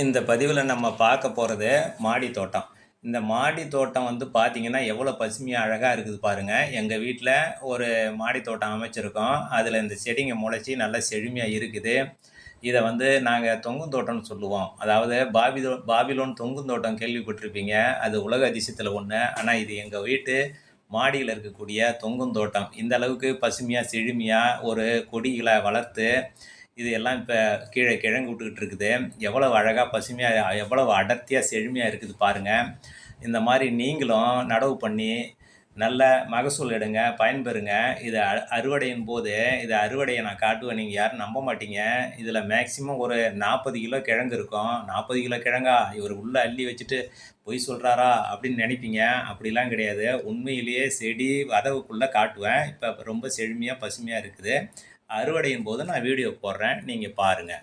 இந்த பதிவில் நம்ம பார்க்க போகிறது மாடி தோட்டம். இந்த மாடி தோட்டம் வந்து பார்த்தீங்கன்னா, எவ்வளோ பசுமையா அழகா இருக்குது பாருங்க. எங்க வீட்ல ஒரு மாடி தோட்டம் அமைச்சிருக்கோம். அதில இந்த செடிங்க முளைச்சி நல்லா செழுமையா இருக்குது. இத வந்து நாங்க தொங்கும் தோட்டம்னு சொல்லுவோம். அதாவது பாபிலோன் தொங்கும் தோட்டம் கேள்விப்பட்டிருப்பீங்க. அது உலக அதிசயத்தில ஒண்ணு. ஆனா இது எங்க வீட்டு மாடியில இருக்கக்கூடிய தொங்கும் தோட்டம். இந்த அளவுக்கு பசுமையா, செழுமையா ஒரு கொடிகள வளர்த்து இது எல்லாம் இப்ப கீழ கிழங்கு விட்டுக்கிட்டு இருக்குது. எவ்வளவு அழகா பசுமையா, எவ்வளவு அடர்த்தியா, செழுமையா இருக்குது பாருங்க. இந்த மாரி நீங்களும் நடவு பண்ணி, நல்ல மகசூல் எடுங்க, பயன்பெறுங்க. இத அறுவடையின் போது, இத அறுவடைய நான் காட்டுவேன். நீங்க யாரும் நம்ப மாட்டீங்க. இதில மேக்ஸிமம் ஒரு 40 கிலோ கிழங்கு இருக்கும். 40 கிலோ கிழங்கா? இவரு உள்ள அள்ளி வச்சுட்டு பொய் சொல்றாரா? அப்படின்னு நெனைப்பீங்க. அப்படிலாம் கிடையாது. உண்மையிலேயே செடி வதவுக்குள்ள காட்டுவேன். இப்ப ரொம்ப செழுமையா, பசுமையா இருக்குது. அறுவடையின் போது நான் வீடியோ போடுறேன். நீங்க பாருங்க.